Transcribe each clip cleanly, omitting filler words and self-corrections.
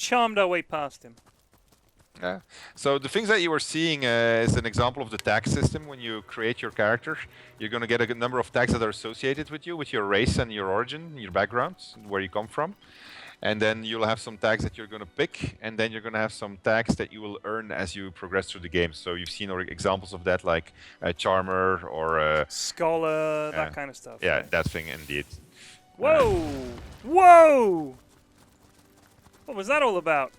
charmed our way past him. Yeah. So the things that you were seeing is an example of the tag system. When you create your character, you're going to get a good number of tags that are associated with you, with your race and your origin, your background, where you come from. And then you'll have some tags that you're going to pick, and then you're going to have some tags that you will earn as you progress through the game. So you've seen examples of that, like Charmer or Scholar, that kind of stuff. Yeah, right? that thing indeed. Whoa! Whoa! What was that all about?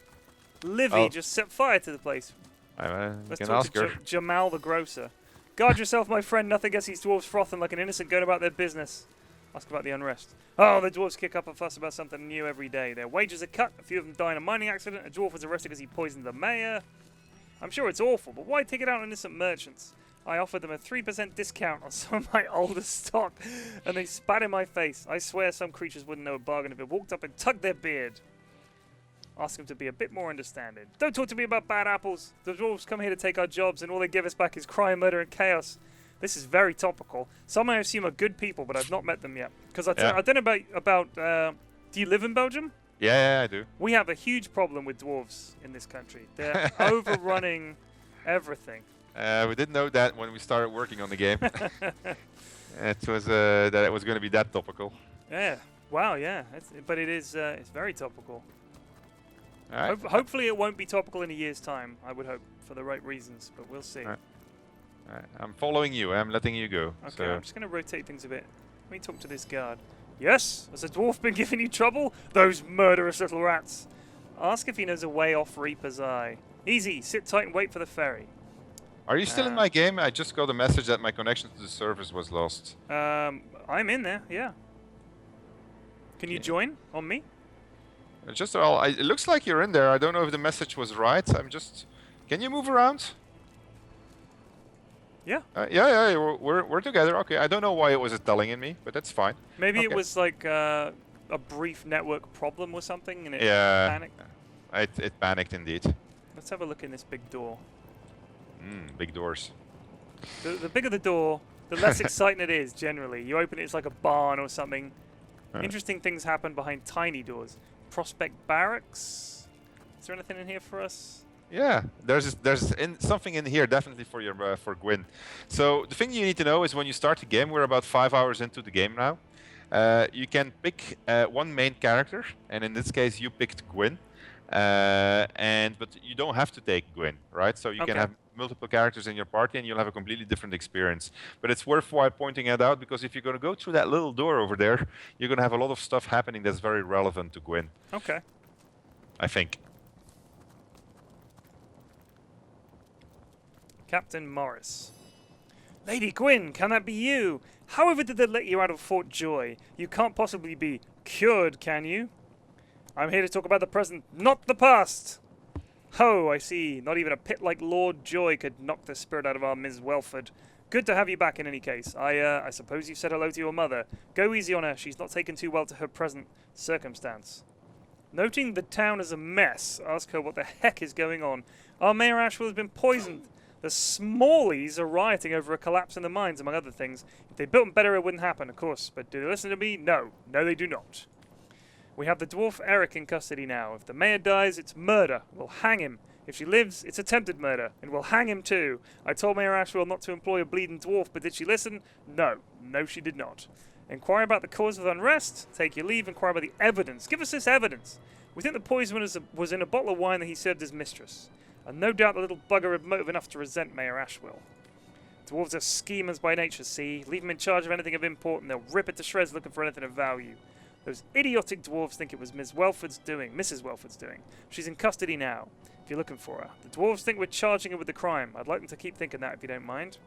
Livy just set fire to the place. Let's Let's talk talk to Jamal the grocer. Guard yourself, my friend. Nothing gets these dwarves frothing like an innocent going about their business. Ask about the unrest. Oh, the dwarves kick up a fuss about something new every day. Their wages are cut. A few of them die in a mining accident. A dwarf was arrested because he poisoned the mayor. I'm sure it's awful, but why take it out on innocent merchants? I offered them a 3% discount on some of my older stock, and they spat in my face. I swear some creatures wouldn't know a bargain if it walked up and tugged their beard. Ask them to be a bit more understanding. Don't talk to me about bad apples. The dwarves come here to take our jobs, and all they give us back is crime, murder, and chaos. This is very topical. Some I assume are good people, but I've not met them yet. Because I don't know about do you live in Belgium? Yeah, I do. We have a huge problem with dwarves in this country. They're overrunning everything. We didn't know that when we started working on the game. It was that it was going to be that topical. Yeah. Wow. Yeah. But it is. It's very topical. All right. Hopefully, it won't be topical in a year's time. I would hope for the right reasons, but we'll see. All right. I'm following you. I'm letting you go. Okay. So. I'm just going to rotate things a bit. Let me talk to this guard. Yes. Has a dwarf been giving you trouble? Those murderous little rats. Ask if he knows a way off Reaper's Eye. Easy. Sit tight and wait for the ferry. Are you still in my game? I just got a message that my connection to the servers was lost. I'm in there. Yeah. Can you join on me? Just it looks like you're in there. I don't know if the message was right. Can you move around? Yeah. Yeah. We're together. Okay. I don't know why it was telling in me, but that's fine. Maybe it was like a brief network problem or something, and it panicked. It panicked indeed. Let's have a look in this big door. Big doors. The bigger the door, the less exciting it is. Generally, you open it, it's like a barn or something. Interesting things happen behind tiny doors. Prospect Barracks. Is there anything in here for us? Yeah, there's something in here definitely for your for Gwyn. So the thing you need to know is when you start the game, we're about 5 hours into the game now. You can pick one main character, and in this case, you picked Gwyn. But you don't have to take Gwyn, right? So you can have multiple characters in your party, and you'll have a completely different experience. But it's worthwhile pointing it out because if you're going to go through that little door over there, you're going to have a lot of stuff happening that's very relevant to Gwyn. Okay. I think. Captain Morris. Lady Gwyn, can that be you? However did they let you out of Fort Joy? You can't possibly be cured, can you? I'm here to talk about the present, not the past. Oh, I see. Not even a pit like Lord Joy could knock the spirit out of our Ms. Welford. Good to have you back in any case. I suppose you said hello to your mother. Go easy on her. She's not taken too well to her present circumstance. Noting the town is a mess, ask her what the heck is going on. Our Mayor Ashwell has been poisoned. The Smallies are rioting over a collapse in the mines, among other things. If they built them better, it wouldn't happen, of course. But do they listen to me? No. No, they do not. We have the dwarf Eric in custody now. If the mayor dies, it's murder. We'll hang him. If she lives, it's attempted murder, and we'll hang him too. I told Mayor Ashwell not to employ a bleeding dwarf, but did she listen? No. No, she did not. Inquire about the cause of unrest. Take your leave. Inquire about the evidence. Give us this evidence. We think the poison was in a bottle of wine that he served his mistress. And no doubt the little bugger had motive enough to resent Mayor Ashwell. Dwarves are schemers by nature, see? Leave them in charge of anything of import, and they'll rip it to shreds looking for anything of value. Those idiotic dwarves think it was Mrs. Welford's doing. She's in custody now, if you're looking for her. The dwarves think we're charging her with the crime. I'd like them to keep thinking that, if you don't mind.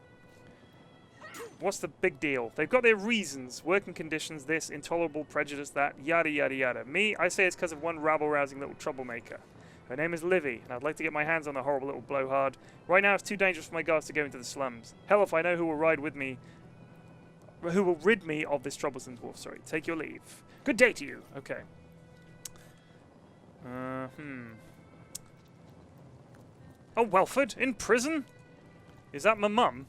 What's the big deal? They've got their reasons. Working conditions, this, intolerable prejudice, that, yada, yada, yada. Me, I say it's because of one rabble-rousing little troublemaker. Her name is Livy, and I'd like to get my hands on the horrible little blowhard. Right now, it's too dangerous for my guards to go into the slums. Hell, if I know who will ride with me, who will rid me of this troublesome dwarf. Sorry, take your leave. Good day to you. Okay. Oh, Welford, in prison? Is that my mum?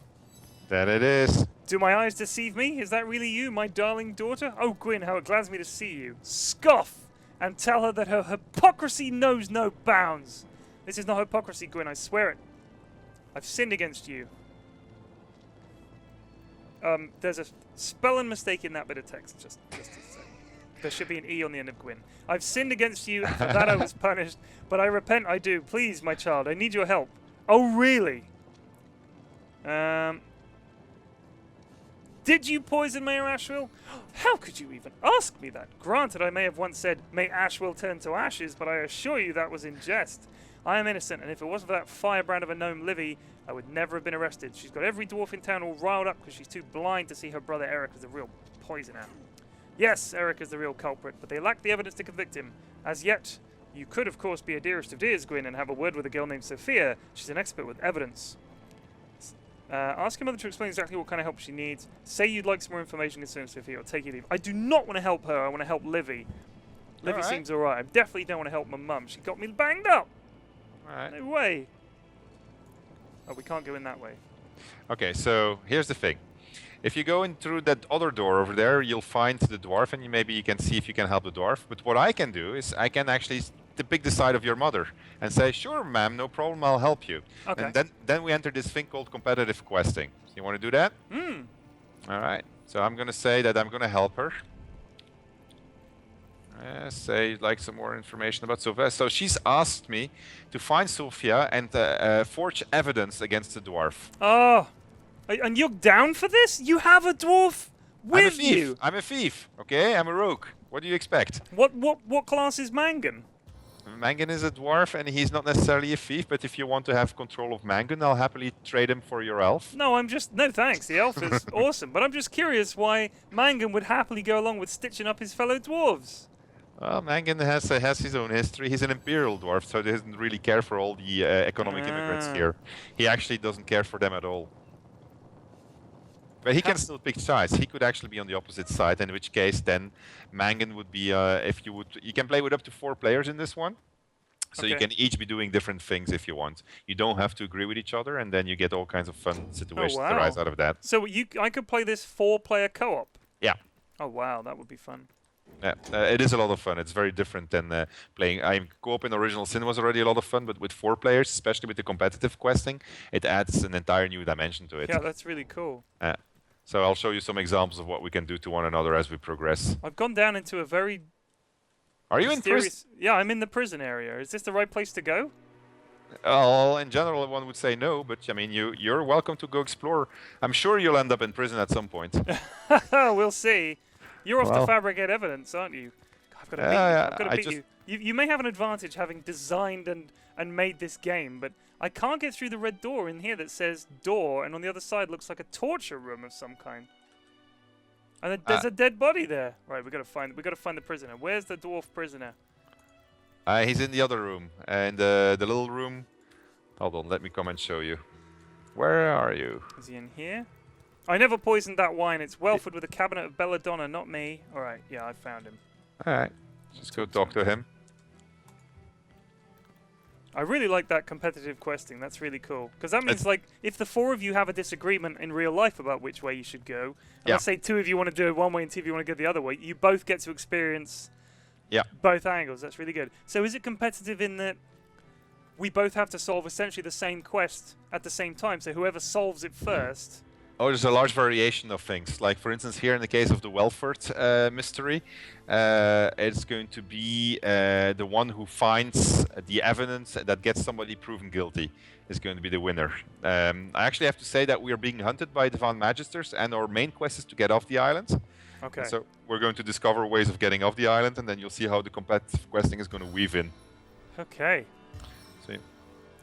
That it is. Do my eyes deceive me? Is that really you, my darling daughter? Oh, Gwyn, how it glads me to see you. Scoff! and tell her that her hypocrisy knows no bounds. This is not hypocrisy, Gwyn, I swear it. I've sinned against you. There's a spelling mistake in that bit of text, just to say. There should be an E on the end of Gwyn. I've sinned against you, and for that I was punished, but I repent I do. Please, my child, I need your help. Oh, really? Did you poison Mayor Asheville? How could you even ask me that? Granted, I may have once said, may Asheville turn to ashes, but I assure you that was in jest. I am innocent, and if it wasn't for that firebrand of a gnome Livy, I would never have been arrested. She's got every dwarf in town all riled up because she's too blind to see her brother Eric as a real poisoner. Yes, Eric is the real culprit, but they lack the evidence to convict him. As yet, you could, of course, be a dearest of dears, Gwyn, and have a word with a girl named Sophia. She's an expert with evidence. Ask your mother to explain exactly what kind of help she needs. Say you'd like some more information concerning Sophia, or take your leave. I do not want to help her. I want to help Livy. Livy seems alright. I definitely don't want to help my mum. She got me banged up. Alright. No way. Oh, we can't go in that way. Okay, so here's the thing. If you go in through that other door over there, you'll find the dwarf, and maybe you can see if you can help the dwarf. But what I can do is I can actually pick the side of your mother and say, sure, ma'am, no problem, I'll help you. Okay. And then we enter this thing called competitive questing. You want to do that? All right. So I'm going to say that I'm going to help her. Say you'd like some more information about Sophia. So she's asked me to find Sophia and forge evidence against the dwarf. Oh, and you're down for this? You have a dwarf with you. I'm a thief. Okay, I'm a rogue. What do you expect? What class is Mangan? Mangan is a dwarf, and he's not necessarily a thief. But if you want to have control of Mangan, I'll happily trade him for your elf. No, no thanks. The elf is awesome, but I'm just curious why Mangan would happily go along with stitching up his fellow dwarves. Well, Mangan has his own history. He's an imperial dwarf, so he doesn't really care for all the economic immigrants here. He actually doesn't care for them at all. But he can still pick sides. He could actually be on the opposite side, in which case then Mangan would be, you can play with up to 4 players in this one. So you can each be doing different things if you want. You don't have to agree with each other, and then you get all kinds of fun situations that arise out of that. So I could play this 4-player co-op? Yeah. Oh, wow, that would be fun. Yeah, it is a lot of fun. It's very different than playing. Co-op in Original Sin was already a lot of fun, but with 4 players, especially with the competitive questing, it adds an entire new dimension to it. Yeah, that's really cool. So I'll show you some examples of what we can do to one another as we progress. I've gone down into a very... Are you in prison? Yeah, I'm in the prison area. Is this the right place to go? Well, in general, one would say no, but I mean, you're welcome to go explore. I'm sure you'll end up in prison at some point. We'll see. You're off to fabricate evidence, aren't you? I've got to beat you. You may have an advantage having designed and made this game, but I can't get through the red door in here that says door, and on the other side looks like a torture room of some kind. And then there's a dead body there. Right, we got to find the prisoner. Where's the dwarf prisoner? He's in the other room, and the little room. Hold on, let me come and show you. Where are you? Is he in here? I never poisoned that wine. It's Welford with a cabinet of belladonna, not me. All right, yeah, I found him. All right, just go talk to him. I really like that competitive questing. That's really cool. Because that means, like, if the 4 of you have a disagreement in real life about which way you should go, and let's say 2 of you want to do it one way and 2 of you want to go the other way, you both get to experience both angles. That's really good. So is it competitive in that we both have to solve essentially the same quest at the same time? So whoever solves it first... Oh, there's a large variation of things. Like, for instance, here in the case of the Welford mystery, it's going to be the one who finds the evidence that gets somebody proven guilty is going to be the winner. I actually have to say that we are being hunted by the Van Magisters, and our main quest is to get off the island. Okay. And so we're going to discover ways of getting off the island, and then you'll see how the competitive questing is going to weave in. Okay. See?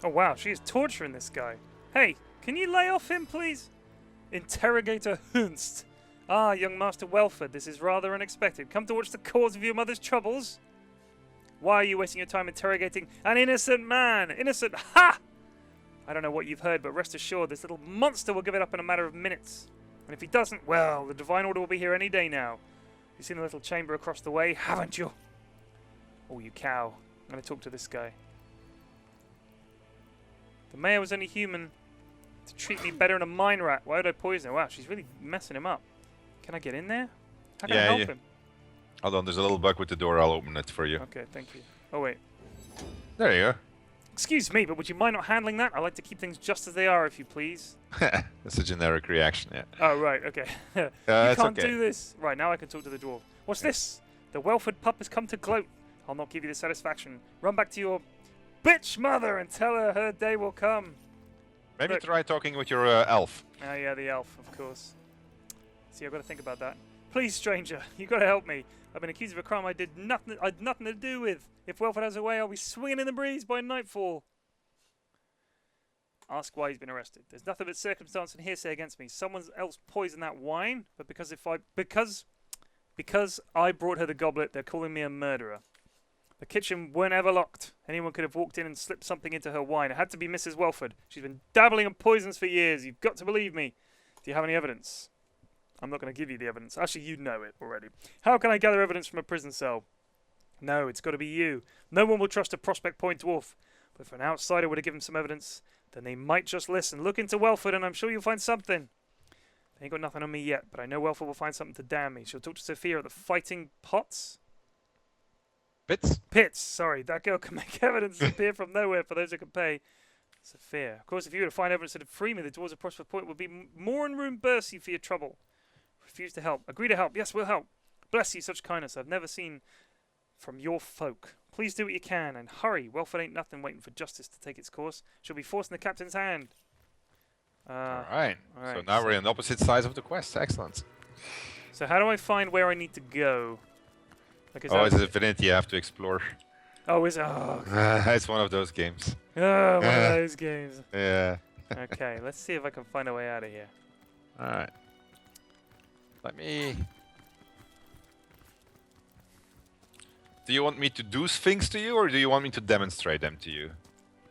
Oh, wow. She is torturing this guy. Hey, can you lay off him, please? Interrogator Hunst. Ah, young Master Welford, this is rather unexpected. Come to watch the cause of your mother's troubles? Why are you wasting your time interrogating an innocent man? Innocent, ha! I don't know what you've heard, but rest assured, this little monster will give it up in a matter of minutes. And if he doesn't, well, the Divine Order will be here any day now. You've seen the little chamber across the way, haven't you? Oh, you cow. I'm going to talk to this guy. The mayor was only human to treat me better than a mine rat. Why would I poison her? Wow, she's really messing him up. Can I get in there? How can I help him? Hold on, there's a little bug with the door. I'll open it for you. Okay, thank you. Oh, wait. There you Excuse me, but would you mind not handling that? I like to keep things just as they are, if you please. go. That's a generic reaction, yeah. Oh, right, okay. You It's can't okay. do this. Right, now I can talk to the dwarf. What's this? The Welford pup has come to gloat. I'll not give you the satisfaction. Run back to your bitch mother and tell her her day will come. Maybe Look. try talking with your elf. Oh, yeah, the elf, of course. See, I've got to think about that. Please, stranger, you got to help me. I've been accused of a crime I'd nothing to do with. If Welford has a way, I'll be swinging in the breeze by nightfall. Ask why he's been arrested. There's nothing but circumstance and hearsay against me. Someone else poisoned that wine, but because I brought her the goblet, they're calling me a murderer. The kitchen weren't ever locked. Anyone could have walked in and slipped something into her wine. It had to be Mrs. Welford. She's been dabbling in poisons for years. You've got to believe me. Do you have any evidence? I'm not going to give you the evidence. Actually, you know it already. How can I gather evidence from a prison cell? No, it's got to be you. No one will trust a Prospect Point dwarf. But if an outsider were to give him some evidence, then they might just listen. Look into Welford and I'm sure you'll find something. They ain't got nothing on me yet, but I know Welford will find something to damn me. She'll talk to Sophia at the Fighting Pots? Bits? Pits, sorry. That girl can make evidence appear from nowhere for those who can pay. Sophia. Of course, if you were to find evidence that would free me, the dwarves of Prospect Point would be more in room burst you for your trouble. Refuse to help. Agree to help. Yes, we'll help. Bless you, such kindness I've never seen from your folk. Please do what you can, and hurry. Welford ain't nothing waiting for justice to take its course. She'll be forced in the captain's hand. Alright. Alright, So now we're on the opposite sides of the quest. Excellent. So how do I find where I need to go? Like, Oh, it's Divinity you have to explore. Oh, is it? Oh, It's one of those games. one of those games. Yeah. Okay, let's see if I can find a way out of here. Alright. Let me... Do you want me to do things to you, or do you want me to demonstrate them to you?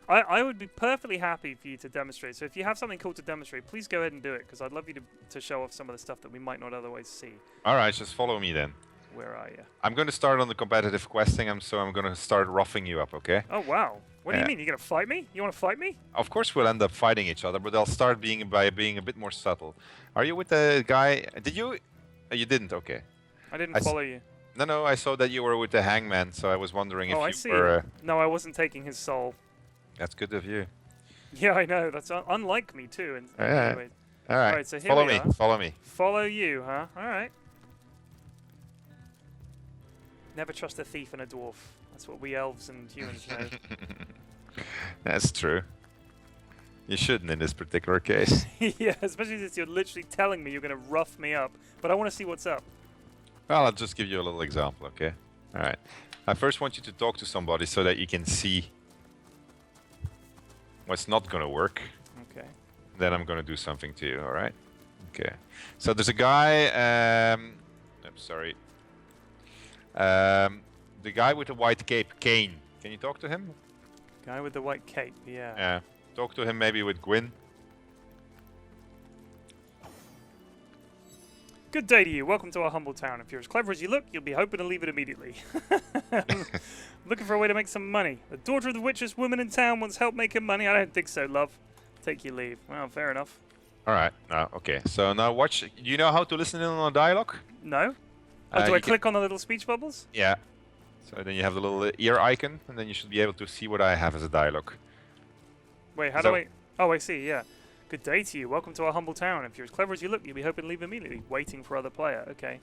I would be perfectly happy for you to demonstrate. So if you have something cool to demonstrate, please go ahead and do it, because I'd love you to show off some of the stuff that we might not otherwise see. Alright, just follow me then. Where are you? I'm going to start on the competitive questing, so I'm going to start roughing you up, okay? Oh, wow. What do you Yeah. mean? You're going to fight me? You want to fight me? Of course we'll end up fighting each other, but I'll start by being a bit more subtle. Are you with the guy... Did you... You didn't, okay. I didn't follow you. No, I saw that you were with the hangman, so I was wondering if Oh, I you see. were... No, I wasn't taking his soul. That's good of you. Yeah, I know. That's unlike me, too. In Yeah. many ways. Alright, Alright, so here follow we me, are. follow me. Follow you, huh? Alright. Never trust a thief and a dwarf. That's what we elves and humans know. That's true. You shouldn't in this particular case. Yeah, especially since you're literally telling me you're going to rough me up. But I want to see what's up. Well, I'll just give you a little example, okay? Alright. I first want you to talk to somebody so that you can see what's not gonna work. Okay. Then I'm gonna do something to you, alright? Okay. So there's a guy, I'm sorry. The guy with the white cape, Kane. Can you talk to him? Guy with the white cape, yeah. Yeah. Talk to him maybe with Gwyn. Good day to you. Welcome to our humble town. If you're as clever as you look, you'll be hoping to leave it immediately. Looking for a way to make some money. The daughter of the richest woman in town wants help making money. I don't think so, love. Take your leave. Well, fair enough. Alright, now, okay. So now watch. Do you know how to listen in on a dialogue? No? Oh, do you I can- click on the little speech bubbles? Yeah. So then you have the little ear icon, and then you should be able to see what I have as a dialogue. Wait, how So- do I... Oh, I see, yeah. Good day to you. Welcome to our humble town. If you're as clever as you look, you'll be hoping to leave immediately. Waiting for other player. Okay.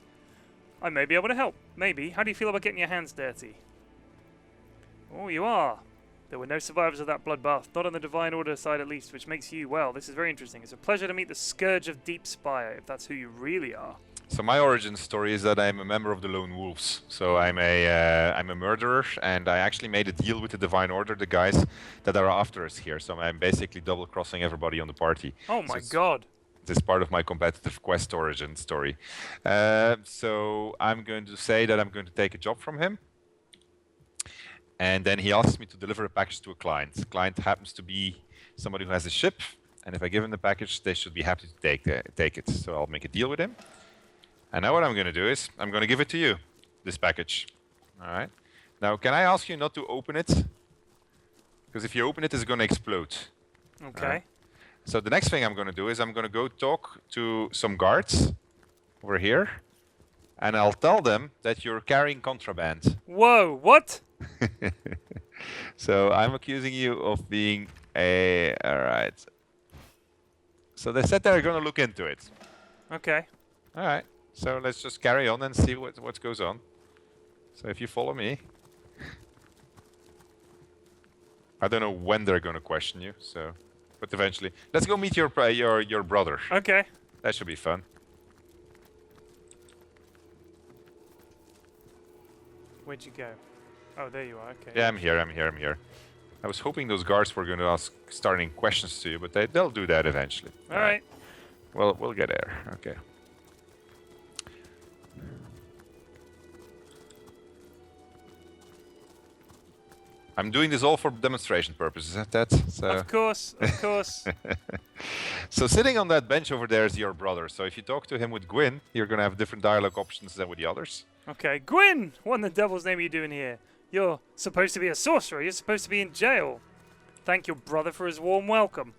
I may be able to help. Maybe. How do you feel about getting your hands dirty? Oh, you are. There were no survivors of that bloodbath. Not on the Divine Order side, at least, which makes you, well, this is very interesting. It's a pleasure to meet the Scourge of Deep Spire, if that's who you really are. So my origin story is that I'm a member of the Lone Wolves. So I'm a murderer, and I actually made a deal with the Divine Order, the guys that are after us here. So I'm basically double-crossing everybody on the party. Oh So my it's- god. This is part of my competitive quest origin story. So I'm going to say that I'm going to take a job from him. And then he asks me to deliver a package to a client. The client happens to be somebody who has a ship. And if I give him the package, they should be happy to take it. So I'll make a deal with him. And now what I'm going to do is, I'm going to give it to you, this package. All right. Now, can I ask you not to open it? Because if you open it, it's going to explode. Okay. So the next thing I'm going to do is I'm going to go talk to some guards over here. and I'll tell them that you're carrying contraband. Whoa, what? So I'm accusing you of being a... Alright. So they said they're gonna look into it. Okay. Alright. So let's just carry on and see what goes on. So if you follow me... I don't know when they're gonna question you, so... But eventually. Let's go meet your brother. Okay. That should be fun. Where'd you go? Oh, there you are. Okay. Yeah, I'm here. I was hoping those guards were going to ask starting questions to you, but they'll do that eventually. All right. Well, we'll get there. Okay. I'm doing this all for demonstration purposes. So. Of course. So sitting on that bench over there is your brother. So if you talk to him with Gwyn, you're going to have different dialogue options than with the others. Okay, Gwyn! What in the devil's name are you doing here? You're supposed to be a sorcerer. You're supposed to be in jail. Thank your brother for his warm welcome.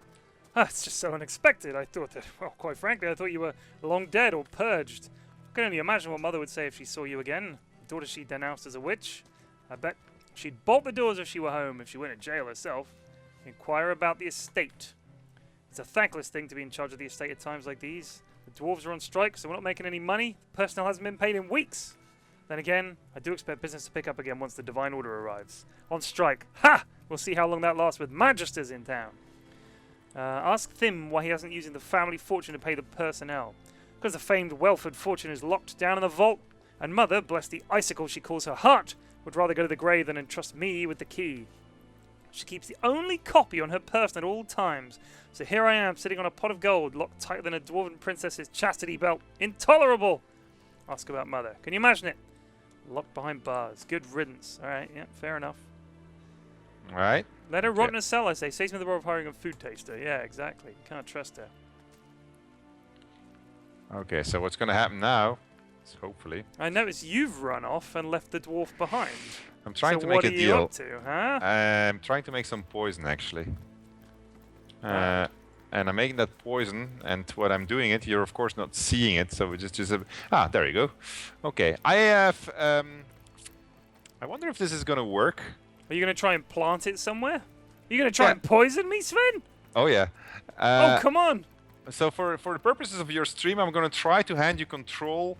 Ah, it's just so unexpected. I thought that, well, quite frankly, I thought you were long dead or purged. I can only imagine what Mother would say if she saw you again. The daughter she denounced as a witch. I bet she'd bolt the doors if she were home, if she went to jail herself. Inquire about the estate. It's a thankless thing to be in charge of the estate at times like these. The dwarves are on strike, so we're not making any money. Personnel hasn't been paid in weeks. Then again, I do expect business to pick up again once the Divine Order arrives. On strike. Ha! We'll see how long that lasts with Magisters in town. Ask Thim why he hasn't using the family fortune to pay the personnel. Because the famed Welford fortune is locked down in the vault, and Mother, bless the icicle she calls her heart, would rather go to the grave than entrust me with the key. She keeps the only copy on her person at all times. So here I am, sitting on a pot of gold, locked tighter than a dwarven princess's chastity belt. Intolerable! Ask about Mother. Can you imagine it? Locked behind bars. Good riddance. Alright, yeah, fair enough. Alright. Let her rot in a cell, I say. Saves me the role of hiring a food taster. Yeah, exactly. You can't trust her. Okay, so what's going to happen now is hopefully... I notice you've run off and left the dwarf behind. I'm trying to what make a are you deal. up to, huh? I'm trying to make some poison, actually. And I'm making that poison, and what I'm doing it, you're of course not seeing it, so we just there you go. Okay, I have... I wonder if this is going to work. Are you going to try and plant it somewhere? Are you going to try and poison me, Sven? Oh, yeah. Oh, come on! So for the purposes of your stream, I'm going to try to hand you control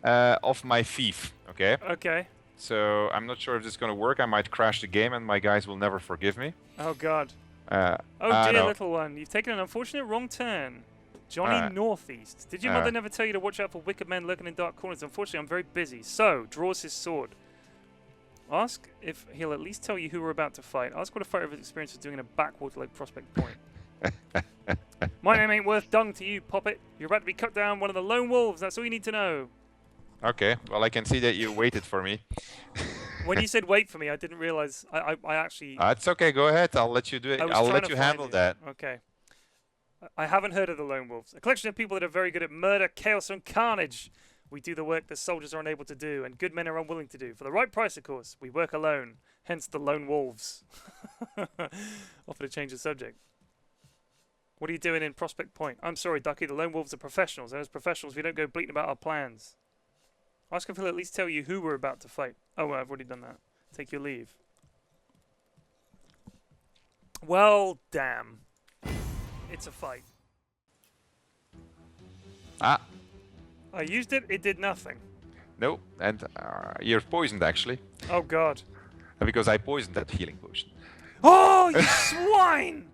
of my thief, okay? Okay. So I'm not sure if this is going to work. I might crash the game, and my guys will never forgive me. Oh, God. Oh, dear no. little one. You've taken an unfortunate wrong turn. Johnny Northeast. Did your mother never tell you to watch out for wicked men lurking in dark corners? Unfortunately, I'm very busy. So, draws his sword. Ask if he'll at least tell you who we're about to fight. Ask what a photo of his experience is doing in a backwater like Prospect Point. My name ain't worth dung to you, Poppet. You're about to be cut down one of the lone wolves. That's all you need to know. Okay, well, I can see that you waited for me. When you said wait for me, I didn't realize. I actually... It's okay, go ahead. I'll let you do it. I'll let you handle that. Okay. I haven't heard of the Lone Wolves. A collection of people that are very good at murder, chaos, and carnage. We do the work the soldiers are unable to do, and good men are unwilling to do. For the right price, of course. We work alone. Hence the Lone Wolves. Offer to change the subject. What are you doing in Prospect Point? I'm sorry, Ducky. The Lone Wolves are professionals, and as professionals, we don't go bleating about our plans. Ask if he'll at least tell you who we're about to fight. Oh, well, I've already done that. Take your leave. Well, damn. It's a fight. Ah. I used it, it did nothing. No, and you're poisoned, actually. Oh, God. Because I poisoned that healing potion. Oh, you swine!